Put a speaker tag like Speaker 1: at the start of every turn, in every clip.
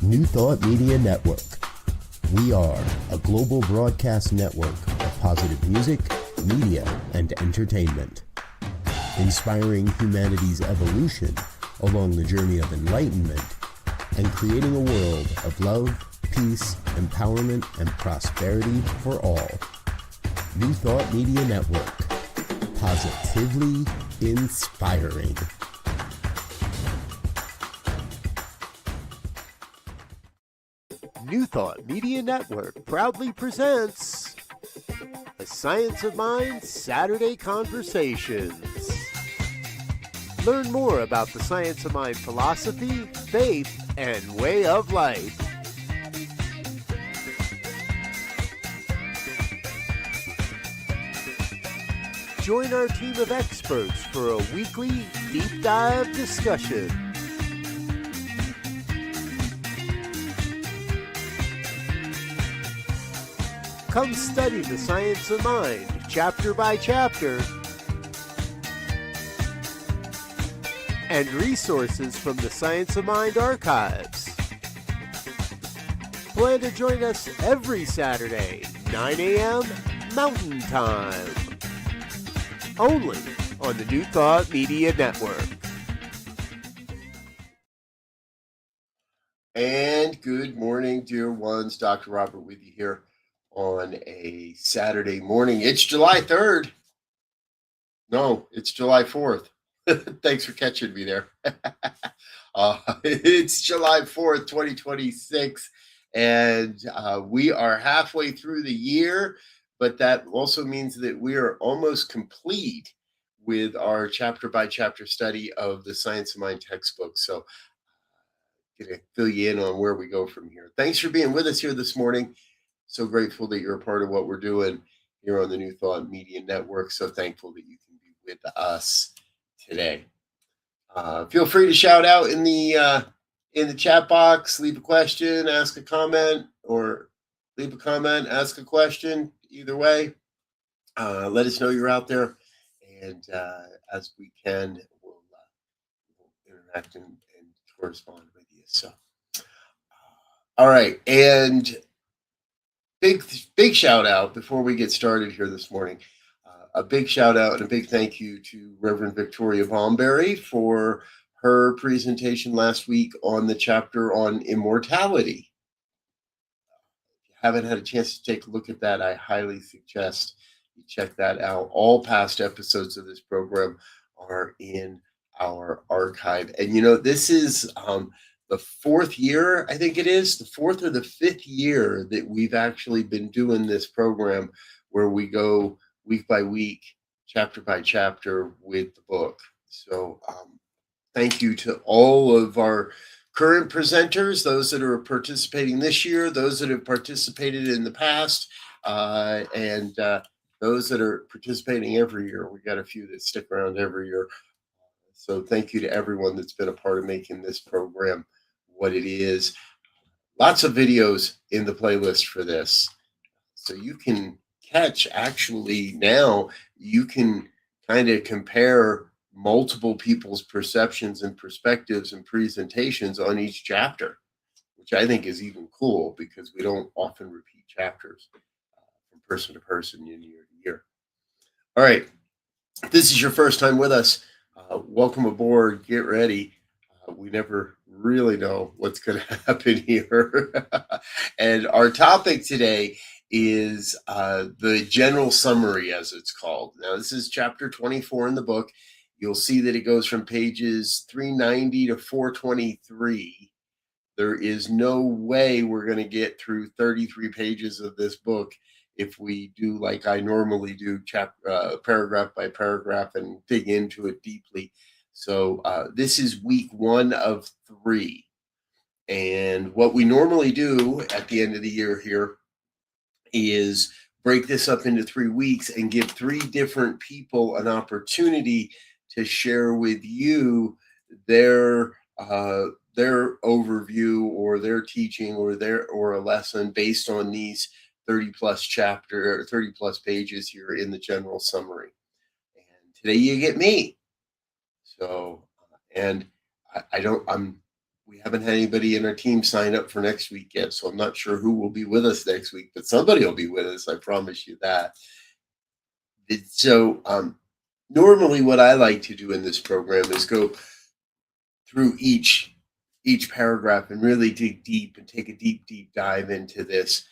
Speaker 1: New Thought Media Network. We are a global broadcast network of positive music, media, and entertainment, inspiring humanity's evolution along the journey of enlightenment and creating a world of love, peace, empowerment, and prosperity for all. New Thought Media Network. Positively inspiring. New Thought Media Network proudly presents the Science of Mind Saturday Conversations. Learn more about the Science of Mind philosophy, faith, and way of life. Join our team of experts for a weekly deep dive discussion. Come study the science of mind, chapter by chapter, and resources from the Science of Mind archives. Plan to join us every Saturday, 9 a.m. Mountain Time, only on the New Thought Media Network. And good morning, dear ones. Dr. Robert with you here on a Saturday morning. It's July 3rd. No, it's July 4th. Thanks for catching me there. It's July 4th, 2026, and we are halfway through the year, but that also means that we are almost complete with our chapter-by-chapter study of the Science of Mind textbook. So I'm going to fill you in on where we go from here. Thanks for being with us here this morning. So grateful that you're a part of what we're doing here on the New Thought Media Network. So thankful that you can be with us today. Feel free to shout out in the chat box, leave a question, ask a comment, or leave a comment, ask a question. Either way, let us know you're out there, and as we can, we'll interact and correspond with you. So, all right, and big shout out before we get started here this morning. A big shout out and a big thank you to Reverend Victoria Bomberry for her presentation last week on the chapter on immortality. If you haven't had a chance to take a look at that, I highly suggest you check that out. All past episodes of this program are in our archive. And you know, this is the fourth year, I think it is, the fourth or the fifth year that we've actually been doing this program where we go week by week, chapter by chapter with the book. So thank you to all of our current presenters, those that are participating this year, those that have participated in the past, and those that are participating every year. We got a few that stick around every year. So thank you to everyone that's been a part of making this program what it is. Lots of videos in the playlist for this. So you can catch, actually now, you can kind of compare multiple people's perceptions and perspectives and presentations on each chapter, which I think is even cool because we don't often repeat chapters from person to person, year to year. All right, if this is your first time with us, welcome aboard, get ready. We never really know what's going to happen here. And our topic today is the general summary, as it's called. Now, this is chapter 24 in the book. You'll see that it goes from pages 390 to 423. There is no way we're going to get through 33 pages of this book if we do like I normally do, paragraph by paragraph, and dig into it deeply. So this is week 1 of 3. And what we normally do at the end of the year here is break this up into 3 weeks and give 3 different people an opportunity to share with you their overview or their teaching or a lesson based on these 30 plus pages here in the general summary. And today you get me. So, and I'm We haven't had anybody in our team sign up for next week yet, so I'm not sure who will be with us next week, but somebody will be with us. I promise you that. So, normally, what I like to do in this program is go through each paragraph and really dig deep and take a deep dive into this.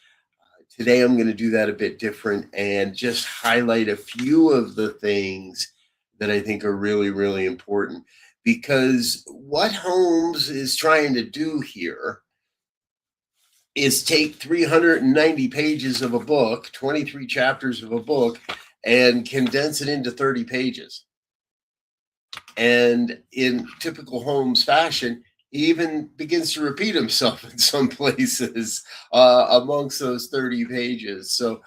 Speaker 1: Today, I'm going to do that a bit different and just highlight a few of the things that I think are really important. Because what Holmes is trying to do here is take 390 pages of a book, 23 chapters of a book, and condense it into 30 pages. And in typical Holmes fashion, he even begins to repeat himself in some places amongst those 30 pages. So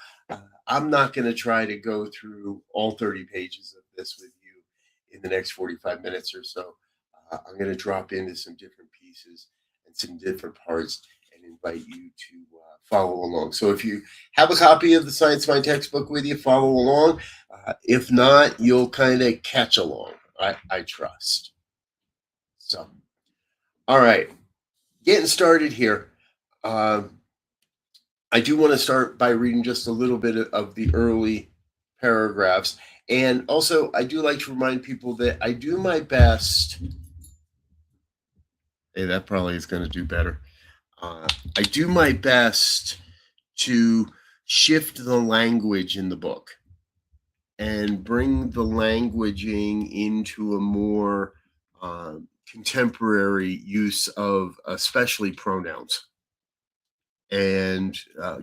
Speaker 1: I'm not going to try to go through all 30 pages of this with you in the next 45 minutes or so. I'm going to drop into some different pieces and some different parts and invite you to follow along. So if you have a copy of the Science Mind textbook with you, follow along. If not, you'll kind of catch along. I trust. So, all right, getting started here. I do want to start by reading just a little bit of the early paragraphs. And also, I do like to remind people that I do my best. Hey, that probably is going to do better. I do my best to shift the language in the book and bring the languaging into a more contemporary use of especially pronouns, and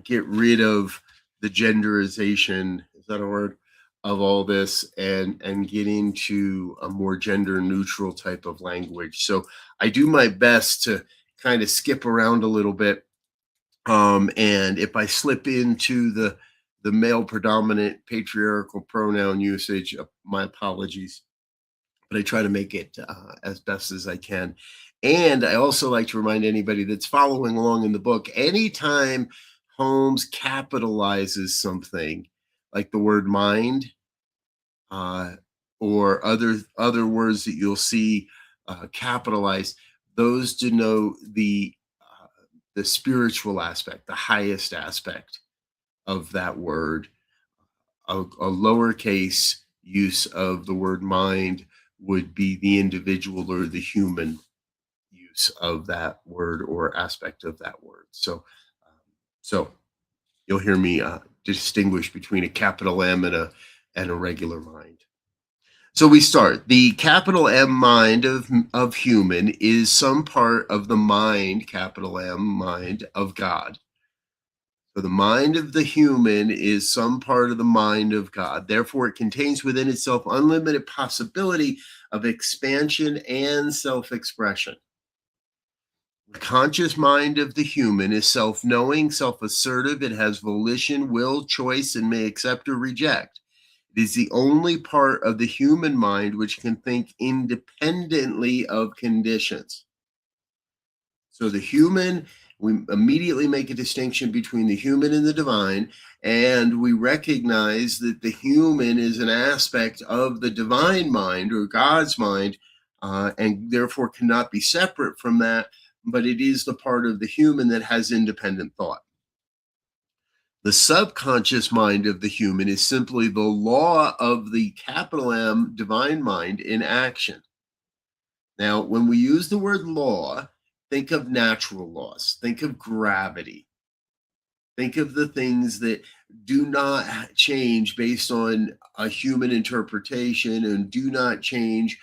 Speaker 1: get rid of the genderization, is that a word, of all this, and get into a more gender neutral type of language. So I do my best to kind of skip around a little bit, and if I slip into the male predominant patriarchal pronoun usage, my apologies, but I try to make it as best as I can. And I also like to remind anybody that's following along in the book, anytime Holmes capitalizes something like the word mind, or other words that you'll see capitalized, those denote the spiritual aspect, the highest aspect of that word. A lowercase use of the word mind would be the individual or the human use of that word or aspect of that word. So you'll hear me distinguish between a capital M and a regular mind. So we start. The capital M mind of human is some part of the mind, capital M mind of God. So the mind of the human is some part of the mind of God. Therefore, it contains within itself unlimited possibility of expansion and self-expression. The conscious mind of the human is self-knowing, self-assertive. It has volition, will, choice, and may accept or reject. It is the only part of the human mind which can think independently of conditions. So the human, we immediately make a distinction between the human and the divine, and we recognize that the human is an aspect of the divine mind or God's mind, and therefore cannot be separate from that, but it is the part of the human that has independent thought. The subconscious mind of the human is simply the law of the capital M divine mind in action. Now, when we use the word law, think of natural laws, think of gravity, think of the things that do not change based on a human interpretation and do not change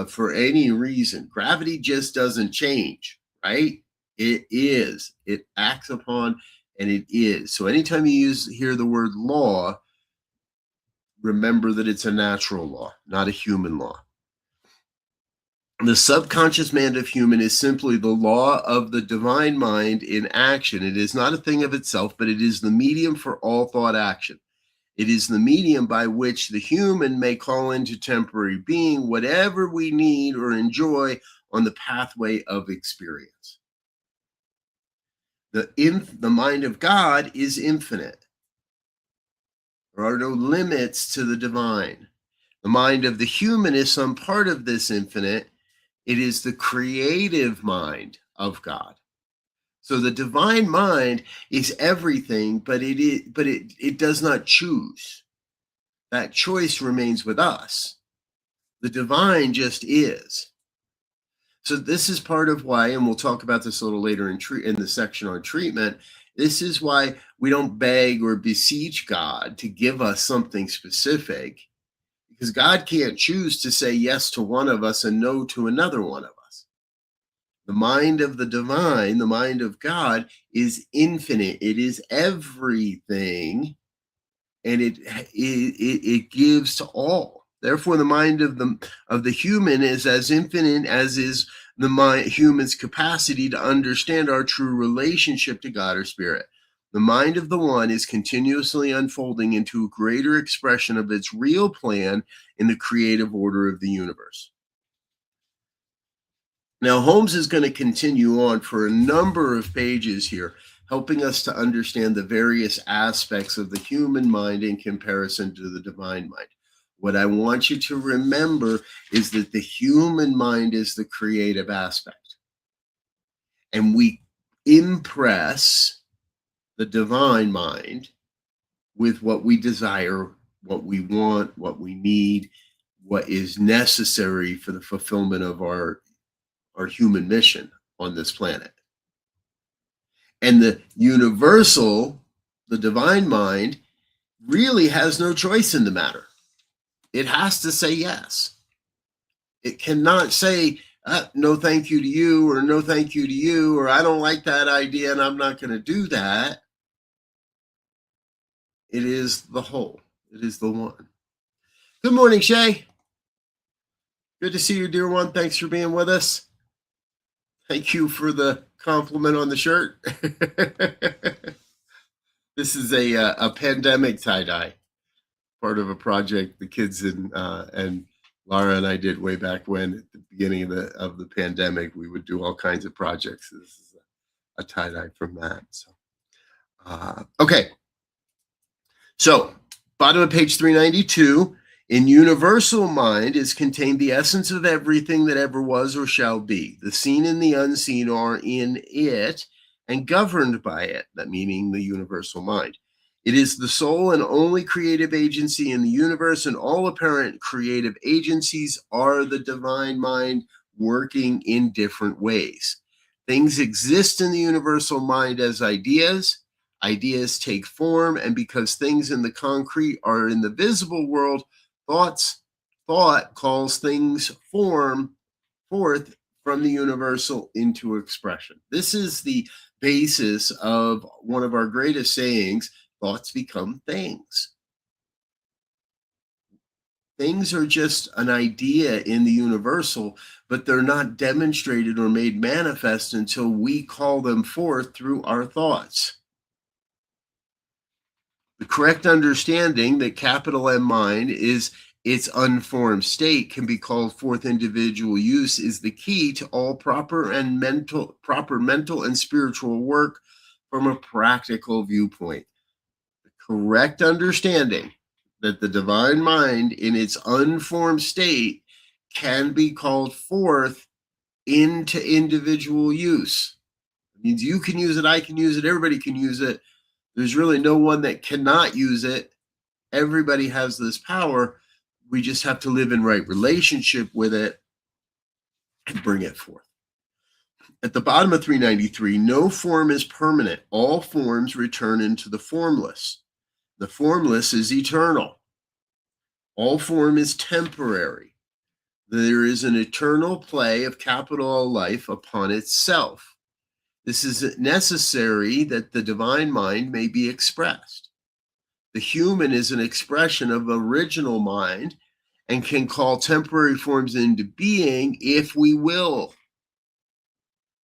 Speaker 1: for any reason. Gravity just doesn't change, right? It acts upon, and it is. So anytime you hear the word law, remember that it's a natural law, not a human law. The subconscious mind of human is simply the law of the divine mind in action. It is not a thing of itself, but it is the medium for all thought action. It is the medium by which the human may call into temporary being whatever we need or enjoy on the pathway of experience. The mind of God is infinite. There are no limits to the divine. The mind of the human is some part of this infinite. It is the creative mind of God. So the divine mind is everything, but it does not choose. That choice remains with us. The divine just is. So this is part of why, and we'll talk about this a little later in the section on treatment. This is why we don't beg or beseech God to give us something specific, because God can't choose to say yes to one of us and no to another one of us. The mind of the divine, the mind of God, is infinite. It is everything, and it gives to all. Therefore, the mind of the human is as infinite as is the human's capacity to understand our true relationship to God or Spirit. The mind of the one is continuously unfolding into a greater expression of its real plan in the creative order of the universe. Now, Holmes is going to continue on for a number of pages here, helping us to understand the various aspects of the human mind in comparison to the divine mind. What I want you to remember is that the human mind is the creative aspect. And we impress the divine mind with what we desire, what we want, what we need, what is necessary for the fulfillment of our human mission on this planet. And the universal, the divine mind, really has no choice in the matter. It has to say yes. It cannot say, no thank you to you, or no thank you to you, or I don't like that idea and I'm not going to do that. It is the whole. It is the one. Good morning, Shay. Good to see you, dear one. Thanks for being with us. Thank you for the compliment on the shirt. This is a pandemic tie-dye, part of a project the kids and Laura and I did way back when, at the beginning of the pandemic. We would do all kinds of projects. This is a tie-dye from that. So, okay. So, bottom of page 392. In universal mind is contained the essence of everything that ever was or shall be. The seen and the unseen are in it and governed by it, that meaning the universal mind. It is the sole and only creative agency in the universe, and all apparent creative agencies are the divine mind working in different ways. Things exist in the universal mind as ideas. Ideas take form, and because things in the concrete are in the visible world, thought calls things forth from the universal into expression. This is the basis of one of our greatest sayings: thoughts become things. Things are just an idea in the universal, but they're not demonstrated or made manifest until we call them forth through our thoughts. The correct understanding that capital M mind is its unformed state can be called forth individual use is the key to all proper mental and spiritual work from a practical viewpoint. The correct understanding that the divine mind in its unformed state can be called forth into individual use. It means you can use it, I can use it, everybody can use it. There's really no one that cannot use it. Everybody has this power. We just have to live in right relationship with it and bring it forth. At the bottom of 393, no form is permanent. All forms return into the formless. The formless is eternal. All form is temporary. There is an eternal play of capital life upon itself. This is necessary that the divine mind may be expressed. The human is an expression of original mind and can call temporary forms into being if we will.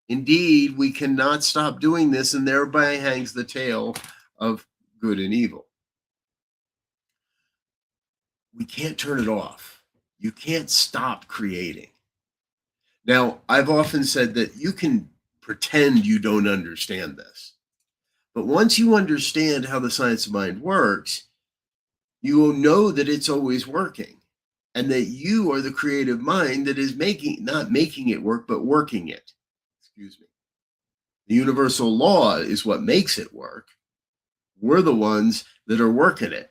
Speaker 1: Indeed, we cannot stop doing this, and thereby hangs the tale of good and evil. We can't turn it off. You can't stop creating. Now, I've often said that you can pretend you don't understand this. But once you understand how the science of mind works, you will know that it's always working. and that you are the creative mind that is not making it work, but working it. Excuse me. The universal law is what makes it work. We're the ones that are working it.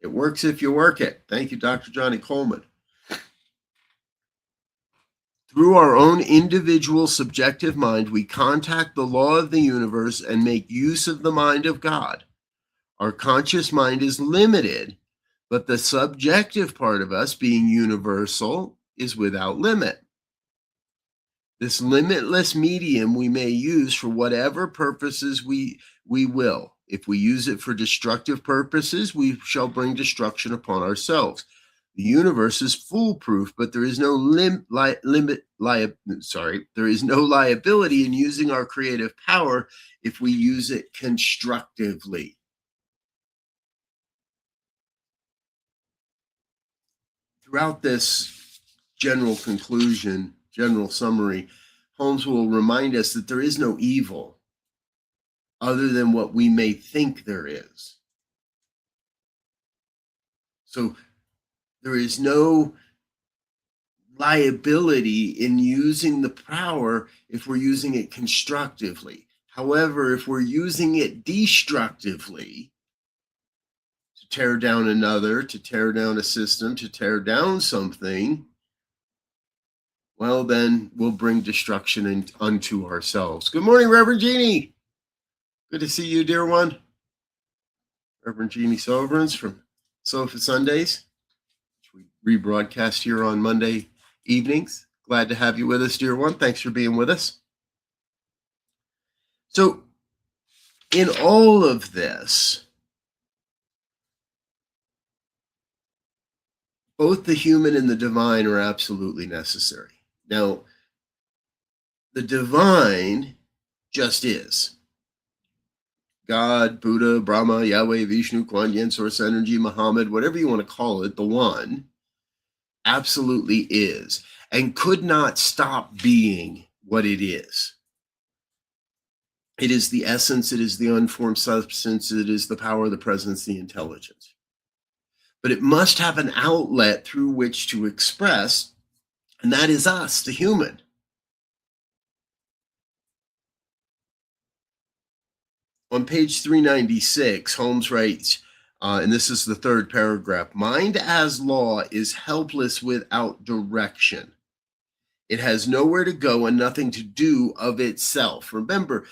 Speaker 1: It works if you work it. Thank you, Dr. Johnny Coleman. Through our own individual subjective mind, we contact the law of the universe and make use of the mind of God. Our conscious mind is limited, but the subjective part of us, being universal, is without limit. This limitless medium we may use for whatever purposes we will. If we use it for destructive purposes, we shall bring destruction upon ourselves. The universe is foolproof, but there is no there is no liability in using our creative power if we use it constructively. Throughout this general conclusion, general summary, Holmes will remind us that there is no evil other than what we may think there is. So there is no liability in using the power if we're using it constructively. However, if we're using it destructively, to tear down another, to tear down a system, to tear down something, well, then we'll bring destruction unto ourselves. Good morning, Reverend Jeannie. Good to see you, dear one. Reverend Jeannie Sovereigns from Sofa Sundays, which we rebroadcast here on Monday evenings. Glad to have you with us, dear one. Thanks for being with us. So, in all of this, both the human and the divine are absolutely necessary. Now, the divine just is. God, Buddha, Brahma, Yahweh, Vishnu, Kuan Yin, Source Energy, Muhammad, whatever you want to call it, the one absolutely is and could not stop being what it is. It is the essence, it is the unformed substance, it is the power, the presence, the intelligence. But it must have an outlet through which to express, and that is us, the human. On page 396, Holmes writes, and this is the third paragraph, mind as law is helpless without direction. It has nowhere to go and nothing to do of itself. Remember,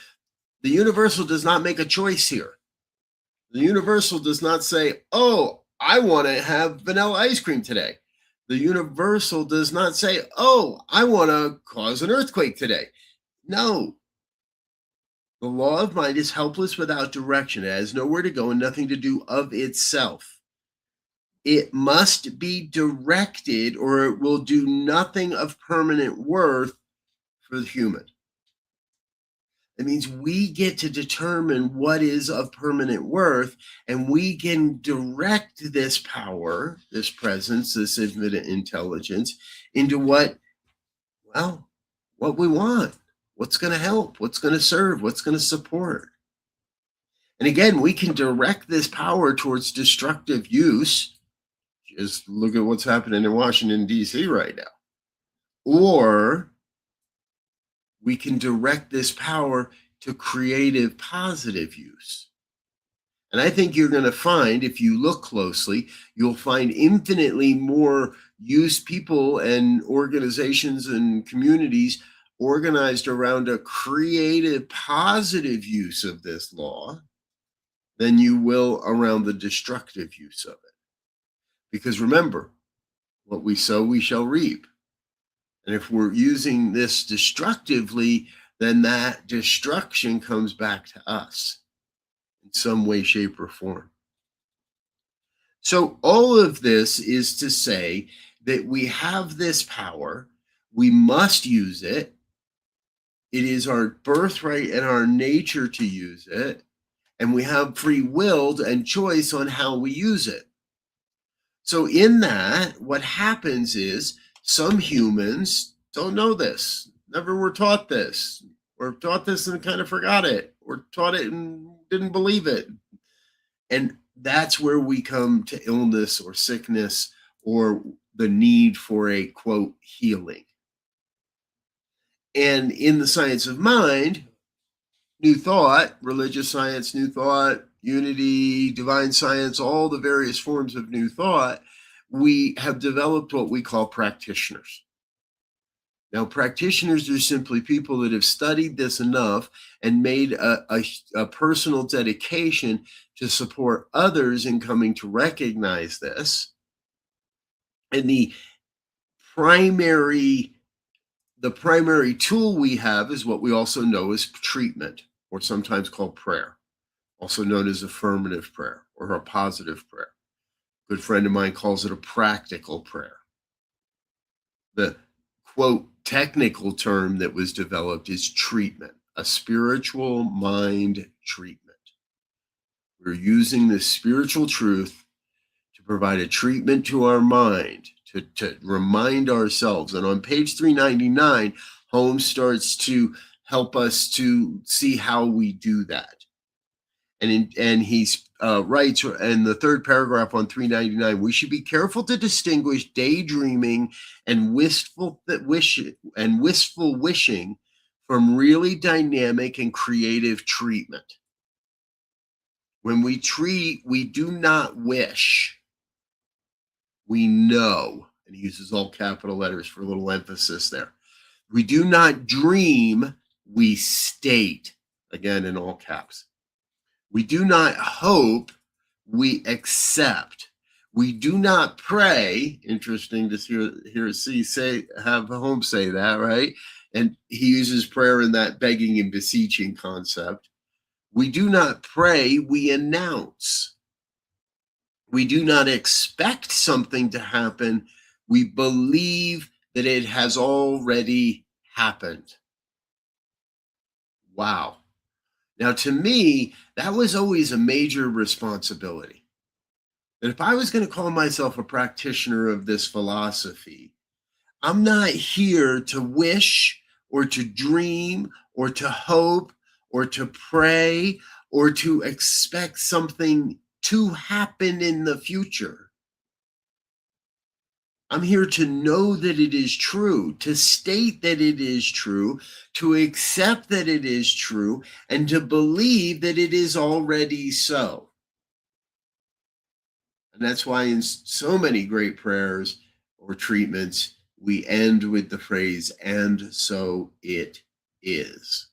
Speaker 1: the universal does not make a choice here. The universal does not say, oh, I want to have vanilla ice cream today. The universal does not say, oh, I want to cause an earthquake today. No. The law of mind is helpless without direction. It has nowhere to go and nothing to do of itself. It must be directed or it will do nothing of permanent worth for the human. It means we get to determine what is of permanent worth, and we can direct this power, this presence, this infinite intelligence into what we want, what's going to help, what's going to serve, what's going to support. And again, we can direct this power towards destructive use. Just look at what's happening in Washington, D.C. right now. Or we can direct this power to creative, positive use. And I think you're going to find, if you look closely, you'll find infinitely more use, people and organizations and communities organized around a creative, positive use of this law than you will around the destructive use of it. Because remember, what we sow, we shall reap. And if we're using this destructively, then that destruction comes back to us in some way, shape, or form. So all of this is to say that we have this power, we must use it. It is our birthright and our nature to use it, and we have free will and choice on how we use it. So in that, what happens is some humans don't know this, never were taught this, or taught this and kind of forgot it, or taught it and didn't believe it. And that's where we come to illness or sickness or the need for a quote healing. And in the science of mind, New Thought, religious science, New Thought, unity, divine science, all the various forms of New Thought, we have developed what we call practitioners. Now, practitioners are simply people that have studied this enough and made a personal dedication to support others in coming to recognize this. And primary the primary tool we have is what we also know as treatment, or sometimes called prayer, also known as affirmative prayer or a positive prayer. A good friend of mine calls it a practical prayer. The quote technical term that was developed is treatment, a spiritual mind treatment. We're using this spiritual truth to provide a treatment to our mind, to remind ourselves. And on page 399, Holmes starts to help us to see how we do that. And he writes in the third paragraph on 399, we should be careful to distinguish daydreaming and wistful wishing from really dynamic and creative treatment. When we treat, we do not wish. We know, and he uses all capital letters for a little emphasis there. We do not dream, we state, again in all caps. We do not hope, we accept. We do not pray. Interesting to have Holmes say that, right? And he uses prayer in that begging and beseeching concept. We do not pray, we announce. We do not expect something to happen. We believe that it has already happened. Wow. Now, to me, that was always a major responsibility. That if I was going to call myself a practitioner of this philosophy, I'm not here to wish or to dream or to hope or to pray or to expect something to happen in the future. I'm here to know that it is true, to state that it is true, to accept that it is true, and to believe that it is already so. And that's why in so many great prayers or treatments, we end with the phrase, and so it is.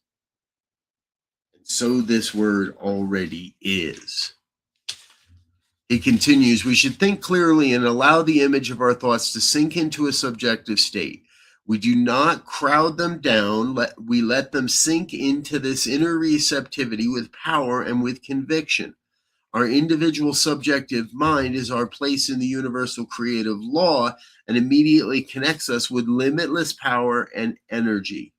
Speaker 1: And so this word already is. He continues, we should think clearly and allow the image of our thoughts to sink into a subjective state. We do not crowd them down. We let them sink into this inner receptivity with power and with conviction. Our individual subjective mind is our place in the universal creative law and immediately connects us with limitless power and energy.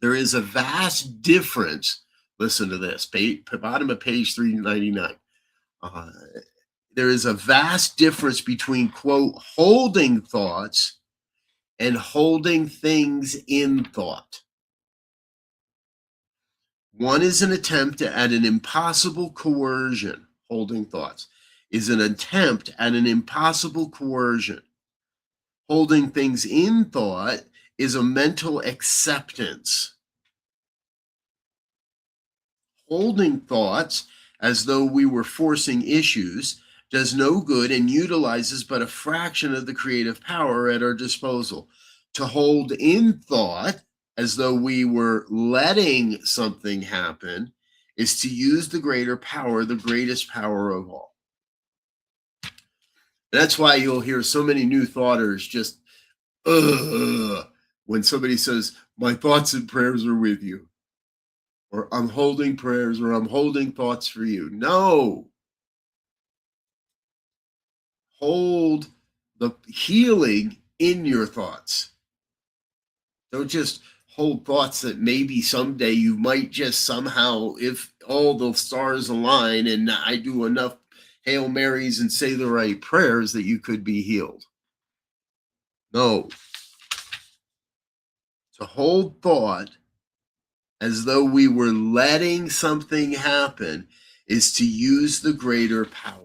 Speaker 1: There is a vast difference. Listen to this, bottom of page 399. There is a vast difference between, quote, holding thoughts and holding things in thought. One is an attempt at an impossible coercion. Holding thoughts is an attempt at an impossible coercion. Holding things in thought is a mental acceptance. Holding thoughts as though we were forcing issues does no good and utilizes but a fraction of the creative power at our disposal. To hold in thought as though we were letting something happen is to use the greater power, the greatest power of all. That's why you'll hear so many new thoughters just, when somebody says, my thoughts and prayers are with you, or I'm holding prayers, or I'm holding thoughts for you. No. Hold the healing in your thoughts. Don't just hold thoughts that maybe someday you might just somehow, if all the stars align and I do enough Hail Marys and say the right prayers, that you could be healed. No. To hold thought as though we were letting something happen is to use the greater power.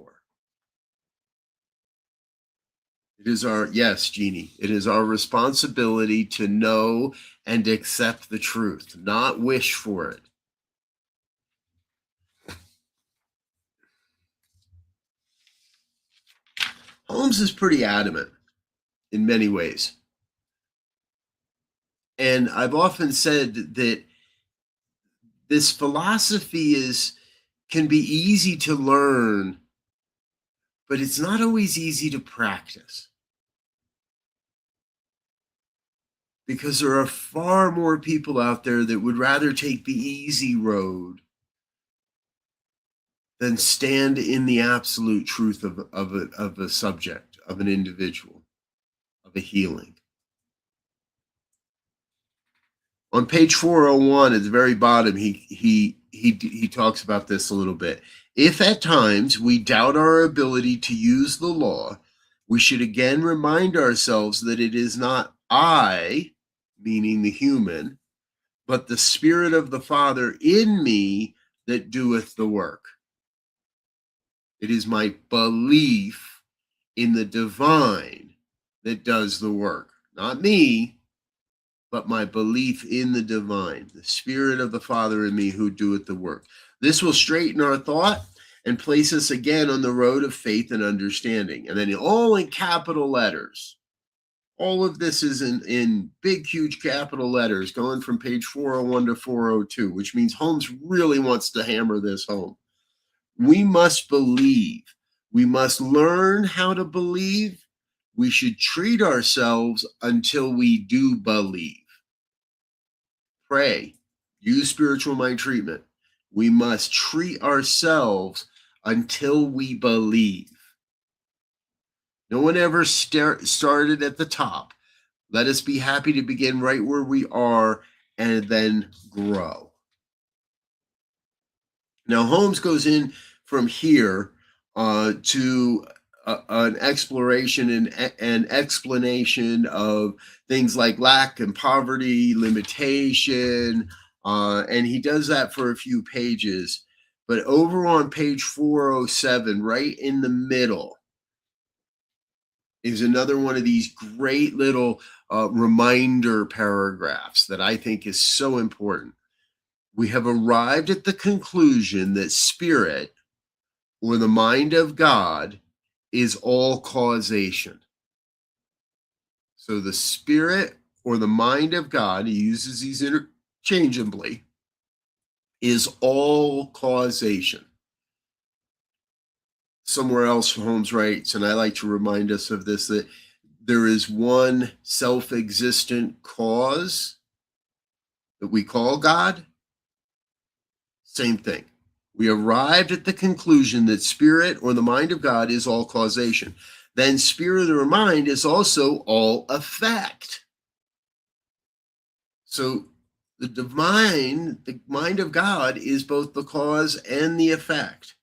Speaker 1: It is our, yes, Jeannie, it is our responsibility to know and accept the truth, not wish for it. Holmes is pretty adamant in many ways. And I've often said that this philosophy can be easy to learn, but it's not always easy to practice. Because there are far more people out there that would rather take the easy road than stand in the absolute truth of a subject, of an individual, of a healing. On page 401 at the very bottom, he talks about this a little bit. If at times we doubt our ability to use the law, we should again remind ourselves that it is not I, meaning the human, but the Spirit of the Father in me that doeth the work. It is my belief in the divine that does the work, not me, but my belief in the divine, the Spirit of the Father in me who doeth the work. This will straighten our thought and place us again on the road of faith and understanding. And then all in capital letters. All of this is in big, huge capital letters going from page 401 to 402, which means Holmes really wants to hammer this home. We must believe. We must learn how to believe. We should treat ourselves until we do believe. Pray. Use spiritual mind treatment. We must treat ourselves until we believe. No one ever started at the top. Let us be happy to begin right where we are and then grow. Now, Holmes goes in from here to an exploration and explanation of things like lack and poverty, limitation, and he does that for a few pages. But over on page 407, right in the middle, is another one of these great little reminder paragraphs that I think is so important. We have arrived at the conclusion that spirit, or the mind of God, is all causation. So the spirit or the mind of God, he uses these interchangeably, is all causation. Somewhere else, Holmes writes, and I like to remind us of this, that there is one self-existent cause that we call God. Same thing. We arrived at the conclusion that spirit or the mind of God is all causation. Then spirit or mind is also all effect. So the divine, the mind of God, is both the cause and the effect.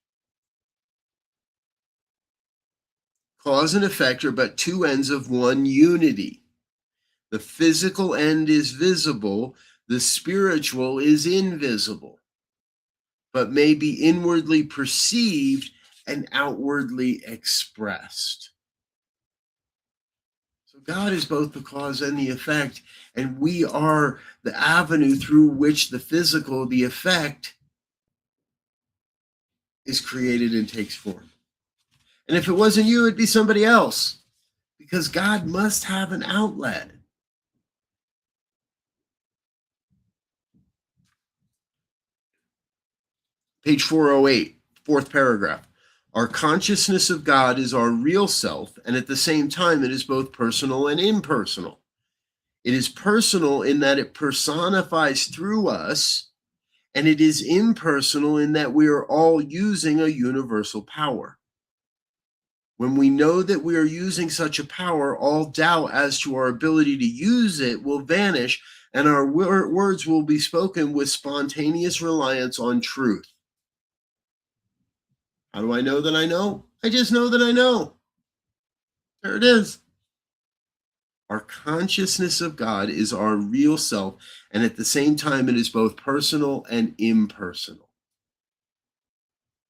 Speaker 1: Cause and effect are but two ends of one unity. The physical end is visible, the spiritual is invisible, but may be inwardly perceived and outwardly expressed. So God is both the cause and the effect, and we are the avenue through which the physical, the effect, is created and takes form. And if it wasn't you, it'd be somebody else, because God must have an outlet. Page 408, fourth paragraph. Our consciousness of God is our real self, and at the same time, it is both personal and impersonal. It is personal in that it personifies through us, and it is impersonal in that we are all using a universal power. When we know that we are using such a power, all doubt as to our ability to use it will vanish, and our words will be spoken with spontaneous reliance on truth. How do I know that I know? I just know that I know. There it is. Our consciousness of God is our real self, and at the same time, it is both personal and impersonal.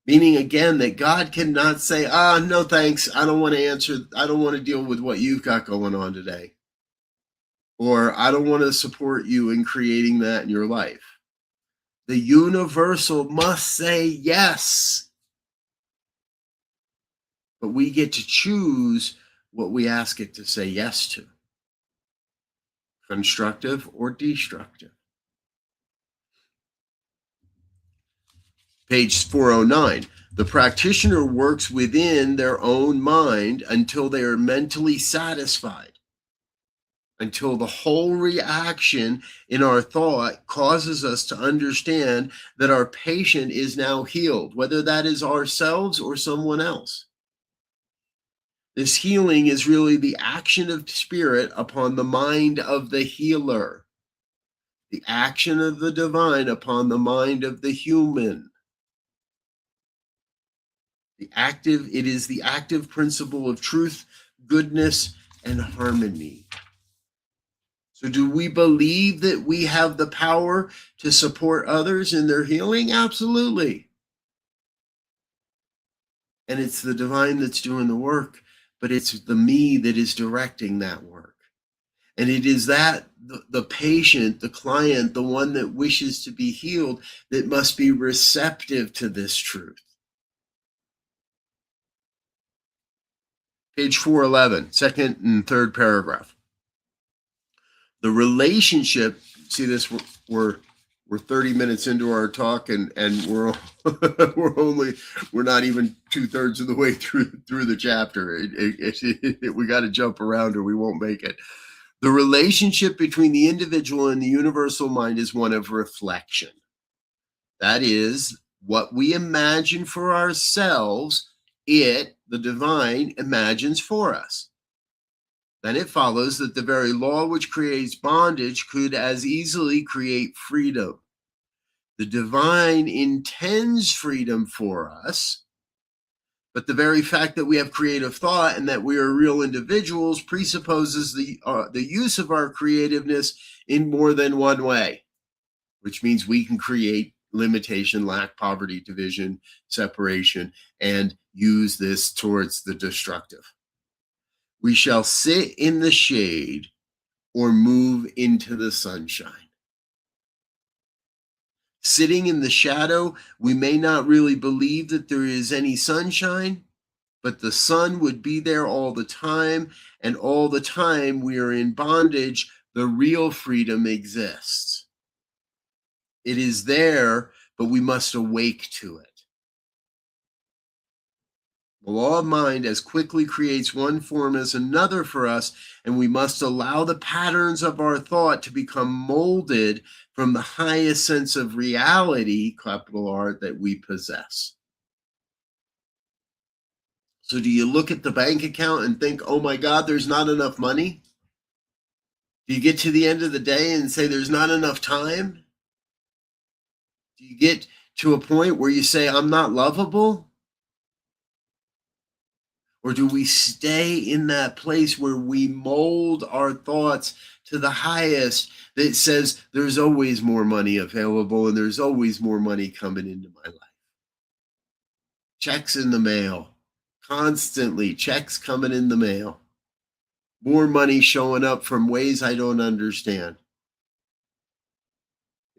Speaker 1: Meaning again that God cannot say, no thanks, I don't want to answer, I don't want to deal with what you've got going on today. Or I don't want to support you in creating that in your life. The universal must say yes. But we get to choose what we ask it to say yes to. Constructive or destructive. Page 409. The practitioner works within their own mind until they are mentally satisfied, until the whole reaction in our thought causes us to understand that our patient is now healed, whether that is ourselves or someone else. This healing is really the action of spirit upon the mind of the healer, the action of the divine upon the mind of the human. It is the active principle of truth, goodness, and harmony. So do we believe that we have the power to support others in their healing? Absolutely. And it's the divine that's doing the work, but it's the me that is directing that work. And it is that the patient, the client, the one that wishes to be healed, that must be receptive to this truth. Page 411, second and third paragraph. The relationship, see this, we're 30 minutes into our talk and we're not even 2/3 of the way through the chapter. We got to jump around or we won't make it. The relationship between the individual and the universal mind is one of reflection. That is, what we imagine for ourselves, it, the divine, imagines for us. Then it follows that the very law which creates bondage could as easily create freedom. The divine intends freedom for us, but the very fact that we have creative thought and that we are real individuals presupposes the use of our creativeness in more than one way, which means we can create limitation, lack, poverty, division, separation, and use this towards the destructive. We shall sit in the shade or move into the sunshine. Sitting in the shadow, we may not really believe that there is any sunshine, but the sun would be there all the time, and all the time we are in bondage, the real freedom exists. It is there, but we must awake to it. The law of mind as quickly creates one form as another for us, and we must allow the patterns of our thought to become molded from the highest sense of reality, capital R, that we possess. So do you look at the bank account and think, oh my God, there's not enough money? Do you get to the end of the day and say there's not enough time? Do you get to a point where you say, I'm not lovable? Or do we stay in that place where we mold our thoughts to the highest that says there's always more money available and there's always more money coming into my life? Checks in the mail, constantly checks coming in the mail. More money showing up from ways I don't understand.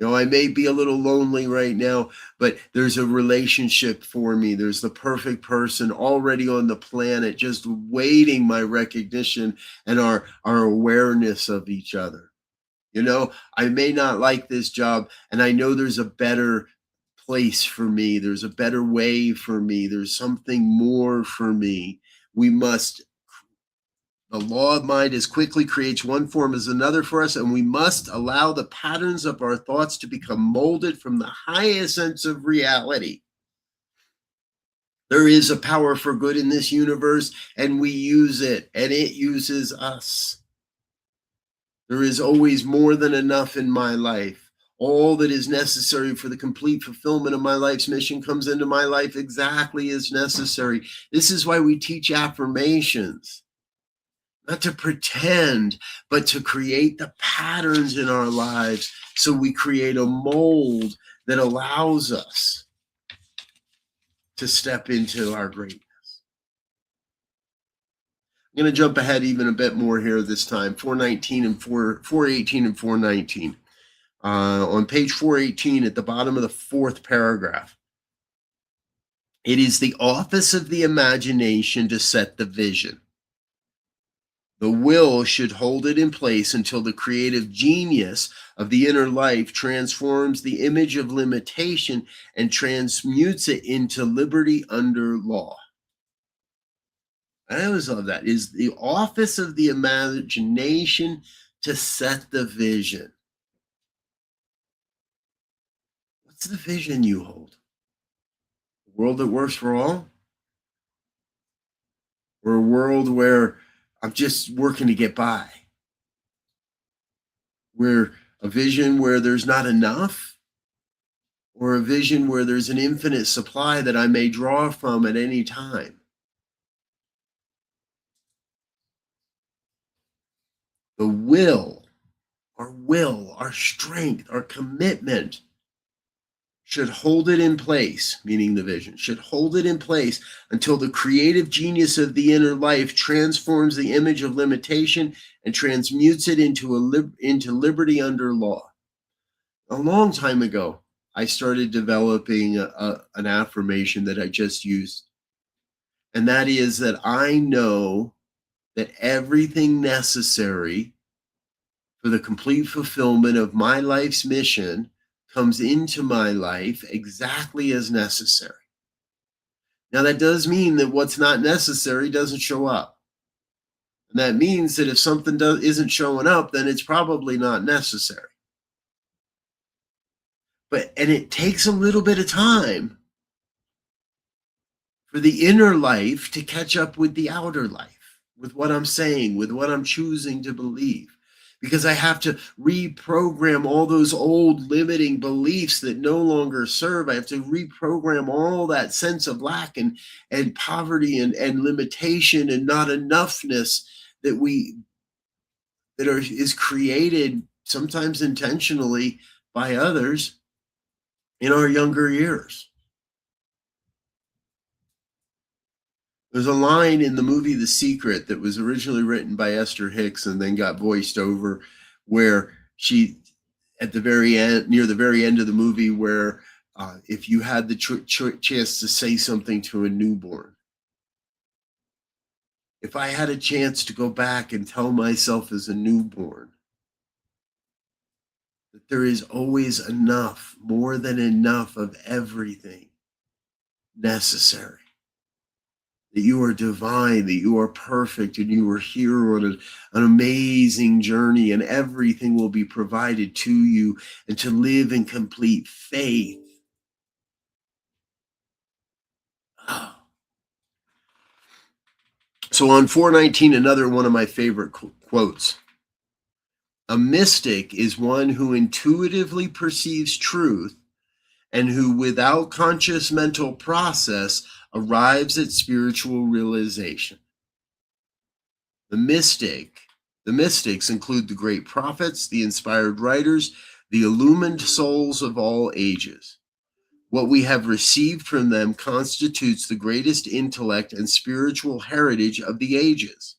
Speaker 1: I may be a little lonely right now, but there's a relationship for me. There's the perfect person already on the planet, just waiting my recognition and our awareness of each other. I may not like this job, and I know there's a better place for me. There's a better way for me. There's something more for me. The law of mind as quickly creates one form as another for us, and we must allow the patterns of our thoughts to become molded from the highest sense of reality. There is a power for good in this universe, and we use it, and it uses us. There is always more than enough in my life. All that is necessary for the complete fulfillment of my life's mission comes into my life exactly as necessary. This is why we teach affirmations. Not to pretend, but to create the patterns in our lives so we create a mold that allows us to step into our greatness. I'm going to jump ahead even a bit more here this time. 419 and 418 and 419. On page 418 at the bottom of the fourth paragraph. It is the office of the imagination to set the vision. The will should hold it in place until the creative genius of the inner life transforms the image of limitation and transmutes it into liberty under law. I always love that. It is the office of the imagination to set the vision. What's the vision you hold? A world that works for all? Or a world where I'm just working to get by? Where a vision where there's not enough? Or a vision where there's an infinite supply that I may draw from at any time? The will, our strength, our commitment should hold it in place, meaning the vision, should hold it in place until the creative genius of the inner life transforms the image of limitation and transmutes it into liberty under law. A long time ago, I started developing an affirmation that I just used. And that is that I know that everything necessary for the complete fulfillment of my life's mission comes into my life exactly as necessary. Now, that does mean that what's not necessary doesn't show up. And that means that if something isn't showing up, then it's probably not necessary. And it takes a little bit of time for the inner life to catch up with the outer life, with what I'm saying, with what I'm choosing to believe. Because I have to reprogram all those old limiting beliefs that no longer serve. I have to reprogram all that sense of lack and poverty and limitation and not enoughness is created sometimes intentionally by others in our younger years. There's a line in the movie The Secret that was originally written by Esther Hicks and then got voiced over, where she, at the very end, near the very end of the movie, where if you had the chance to say something to a newborn, if I had a chance to go back and tell myself as a newborn that there is always enough, more than enough of everything necessary, that you are divine, that you are perfect, and you are here on an amazing journey, and everything will be provided to you, and to live in complete faith. Oh. So on 419, another one of my favorite quotes. A mystic is one who intuitively perceives truth and who, without conscious mental process, arrives at spiritual realization. The mystics include the great prophets, the inspired writers, the illumined souls of all ages. What we have received from them constitutes the greatest intellect and spiritual heritage of the ages.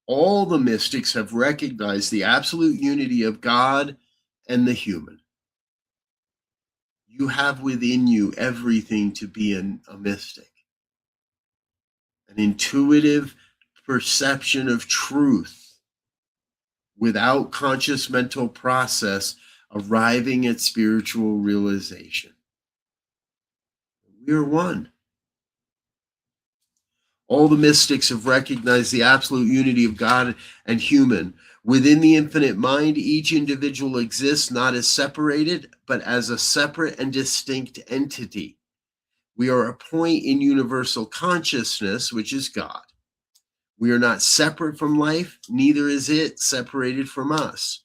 Speaker 1: All the mystics have recognized the absolute unity of God and the human. You have within you everything to be a mystic. An intuitive perception of truth without conscious mental process, arriving at spiritual realization. We are one. All the mystics have recognized the absolute unity of God and human. Within the infinite mind, each individual exists not as separated, but as a separate and distinct entity. We are a point in universal consciousness, which is God. We are not separate from life, neither is it separated from us.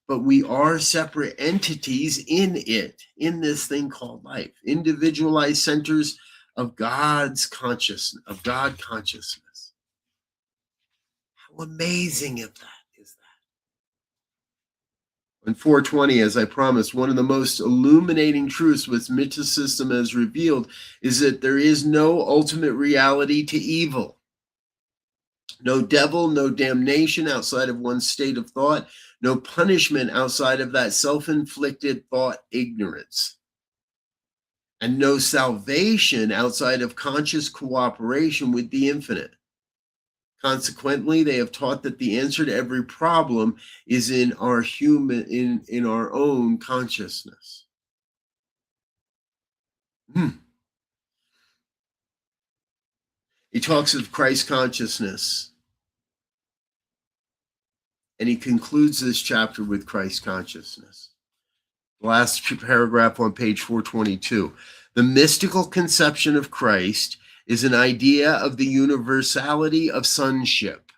Speaker 1: But we are separate entities in it, in this thing called life, individualized centers of God's consciousness, of God consciousness. How amazing is that? In 420, as I promised, one of the most illuminating truths which mysticism has revealed is that there is no ultimate reality to evil. No devil, no damnation outside of one's state of thought, no punishment outside of that self-inflicted thought ignorance, and no salvation outside of conscious cooperation with the infinite. Consequently, they have taught that the answer to every problem is in our in our own consciousness. He talks of Christ consciousness, and he concludes this chapter with Christ consciousness. The last paragraph on page 422. The mystical conception of Christ is an idea of the universality of sonship,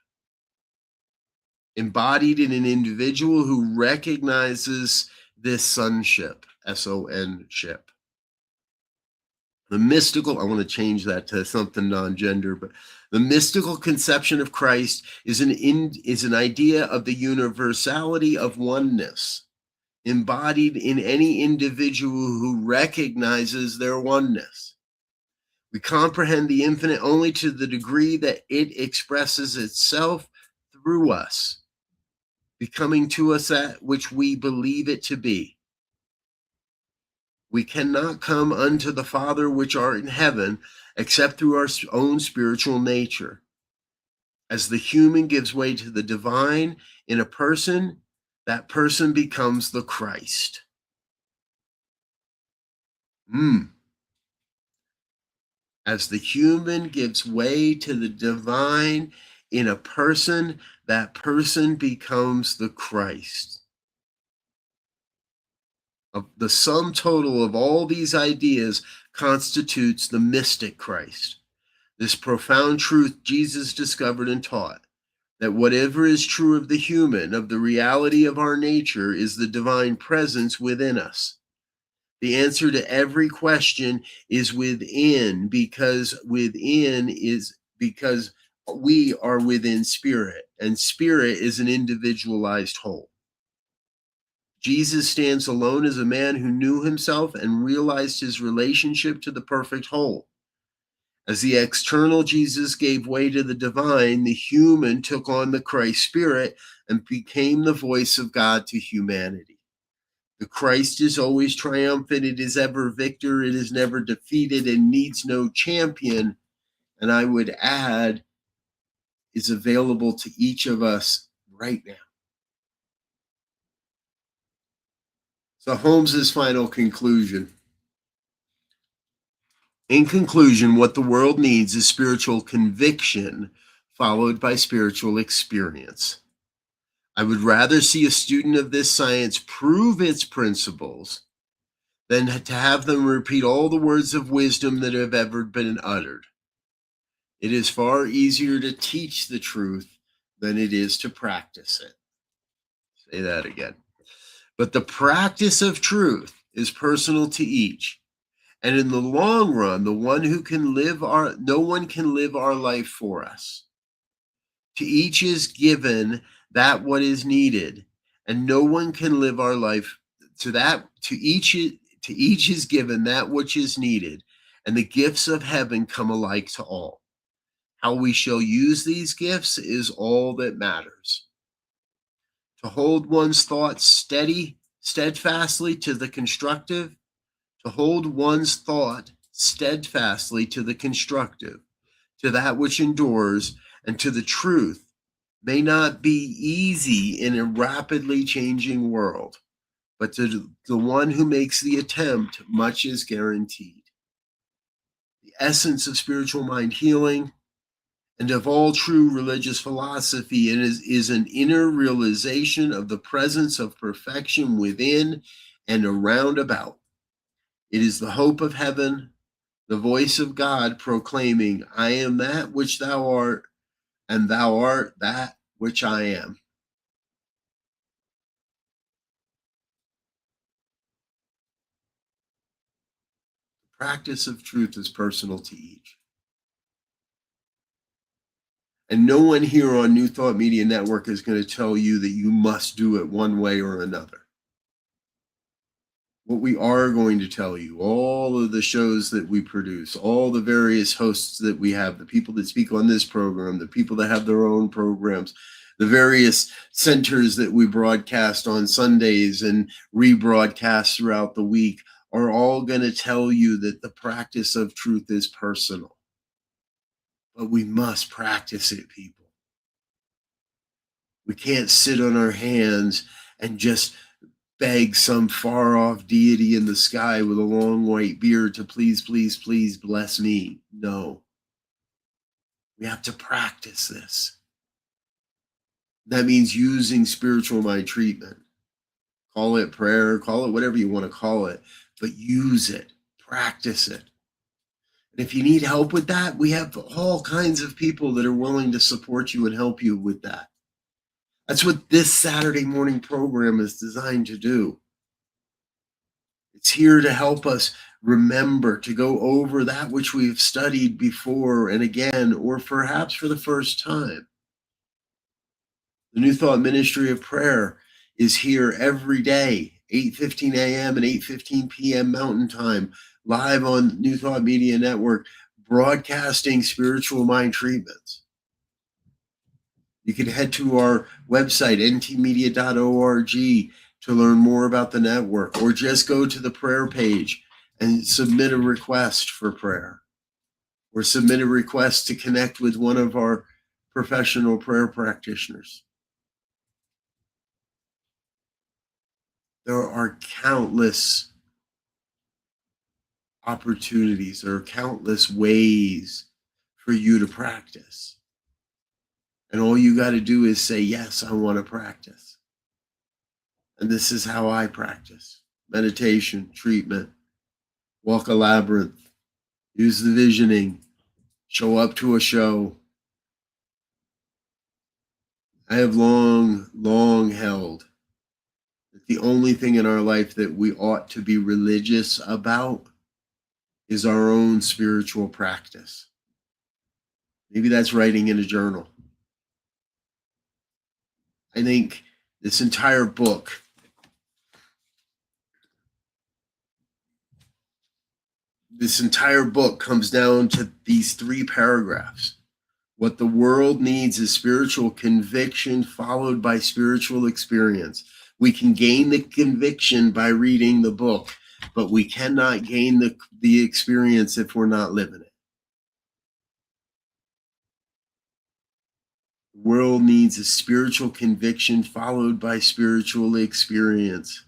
Speaker 1: embodied in an individual who recognizes this sonship, S-O-N ship. The mystical, I want to change that to something non-gender, but the mystical conception of Christ is an idea of the universality of oneness, embodied in any individual who recognizes their oneness. We comprehend the infinite only to the degree that it expresses itself through us, becoming to us that which we believe it to be. We cannot come unto the Father which art in heaven except through our own spiritual nature. As the human gives way to the divine in a person, that person becomes the Christ. As the human gives way to the divine in a person, that person becomes the Christ. The sum total of all these ideas constitutes the mystic Christ. This profound truth Jesus discovered and taught, that whatever is true of the human, of the reality of our nature, is the divine presence within us. The answer to every question is within, because we are within spirit, and spirit is an individualized whole. Jesus stands alone as a man who knew himself and realized his relationship to the perfect whole. As the external Jesus gave way to the divine, the human took on the Christ spirit and became the voice of God to humanity. The Christ is always triumphant. It is ever victor. It is never defeated and needs no champion. And I would add, is available to each of us right now. So Holmes's final conclusion. In conclusion, what the world needs is spiritual conviction followed by spiritual experience. I would rather see a student of this science prove its principles than to have them repeat all the words of wisdom that have ever been uttered. It is far easier to teach the truth than it is to practice it. Say that again. But the practice of truth is personal to each. And in the long run, no one can live our life for us. To each is given that what is needed, and no one can live our life to each is given that which is needed, and the gifts of heaven come alike to all. How we shall use these gifts is all that matters. To hold one's thoughts steadfastly to the constructive, to hold one's thought steadfastly to the constructive, to that which endures, and to the truth may not be easy in a rapidly changing world, but to the one who makes the attempt, much is guaranteed. The essence of spiritual mind healing and of all true religious philosophy is an inner realization of the presence of perfection within and around about. It is the hope of heaven, the voice of God proclaiming, I am that which thou art, and thou art that which I am. The practice of truth is personal to each. And no one here on New Thought Media Network is going to tell you that you must do it one way or another. What we are going to tell you, all of the shows that we produce, all the various hosts that we have, the people that speak on this program, the people that have their own programs, the various centers that we broadcast on Sundays and rebroadcast throughout the week, are all going to tell you that the practice of truth is personal. But we must practice it, people. We can't sit on our hands and just beg some far off deity in the sky with a long white beard to please, please, please bless me. No. We have to practice this. That means using spiritual mind treatment. Call it prayer, call it whatever you want to call it, but use it, practice it. And if you need help with that, we have all kinds of people that are willing to support you and help you with that. That's what this Saturday morning program is designed to do. It's here to help us remember to go over that which we've studied before and again, or perhaps for the first time. The New Thought Ministry of Prayer is here every day, 8:15 a.m. and 8:15 p.m. Mountain Time, live on New Thought Media Network, broadcasting spiritual mind treatments. You can head to our website, ntmedia.org, to learn more about the network, or just go to the prayer page and submit a request for prayer, or submit a request to connect with one of our professional prayer practitioners. There are countless opportunities, there are countless ways for you to practice. And all you got to do is say, yes, I want to practice. And this is how I practice. Meditation, treatment, walk a labyrinth, use the visioning, show up to a show. I have long held that the only thing in our life that we ought to be religious about is our own spiritual practice. Maybe that's writing in a journal. I think this entire book comes down to these 3 paragraphs. What the world needs is spiritual conviction followed by spiritual experience. We can gain the conviction by reading the book, but we cannot gain the experience if we're not living it. The world needs a spiritual conviction followed by spiritual experience.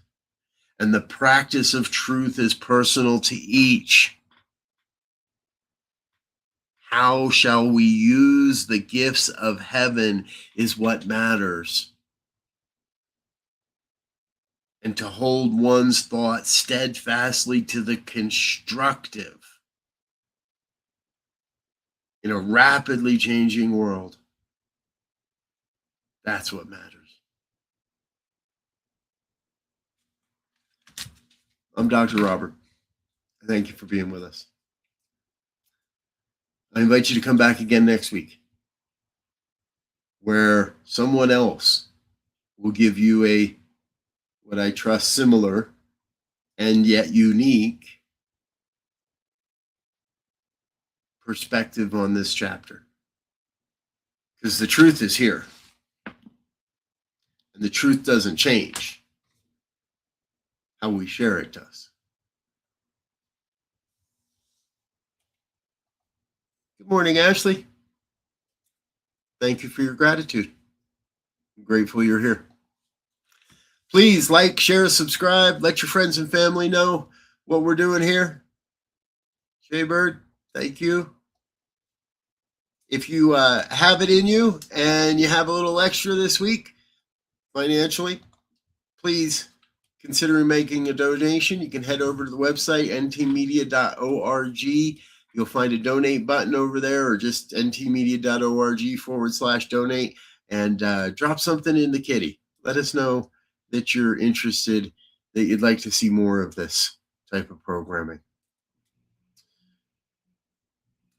Speaker 1: And the practice of truth is personal to each. How shall we use the gifts of heaven is what matters. And to hold one's thoughts steadfastly to the constructive in a rapidly changing world. That's what matters. I'm Dr. Robert. Thank you for being with us. I invite you to come back again next week, where someone else will give you what I trust, similar and yet unique perspective on this chapter. Because the truth is here. And the truth doesn't change. How we share it does. Good morning, Ashley. Thank you for your gratitude. I'm grateful you're here. Please like, share, subscribe. Let your friends and family know what we're doing here. Jay Bird, thank you. If you have it in you and you have a little extra this week financially, please consider making a donation. You can head over to the website, ntmedia.org. You'll find a donate button over there, or just ntmedia.org/donate, and drop something in the kitty. Let us know that you're interested, that you'd like to see more of this type of programming.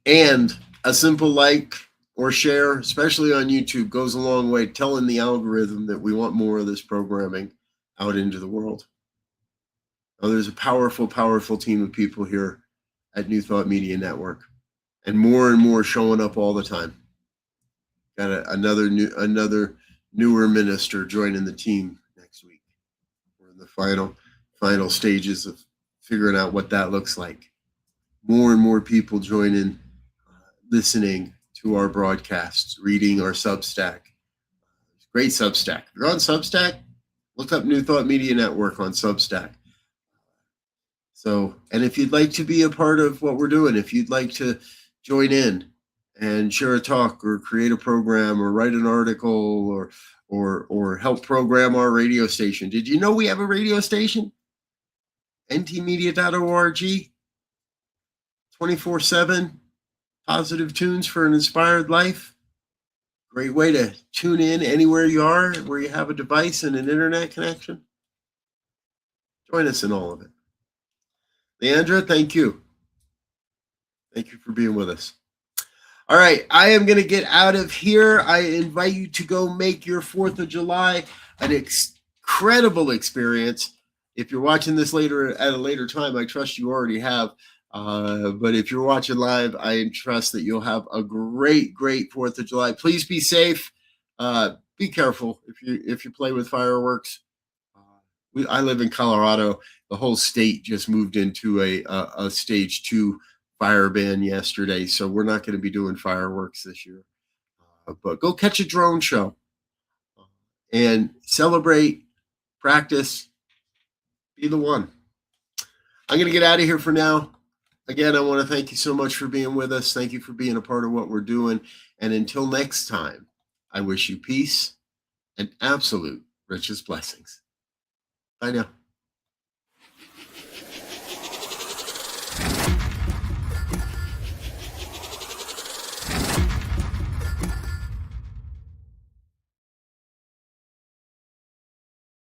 Speaker 1: And a simple like or share, especially on YouTube, goes a long way, telling the algorithm that we want more of this programming out into the world. There's a powerful, powerful team of people here at New Thought Media Network, and more showing up all the time. Got another newer minister joining the team next week. We're in the final stages of figuring out what that looks like. More and more people joining, listening to our broadcasts, reading our Substack. Great Substack. If you're on Substack, look up New Thought Media Network on Substack. So, and if you'd like to be a part of what we're doing, if you'd like to join in and share a talk or create a program or write an article or help program our radio station. Did you know we have a radio station? ntmedia.org, 24/7 positive tunes for an inspired life. Great way to tune in anywhere you are, where you have a device and an internet connection. Join us in all of it. Leandra, thank you. Thank you for being with us. All right, I am going to get out of here. I invite you to go make your 4th of July an incredible experience. If you're watching this later at a later time, I trust you already have. But if you're watching live, I trust that you'll have a great 4th of July. Please be safe. Be careful if you play with fireworks. I live in Colorado. The whole state just moved into a stage 2 fire ban yesterday, so we're not going to be doing fireworks this year. But go catch a drone show and celebrate, practice, be the one. I'm going to get out of here for now. Again, I want to thank you so much for being with us. Thank you for being a part of what we're doing. And until next time, I wish you peace and absolute richest blessings. Bye now.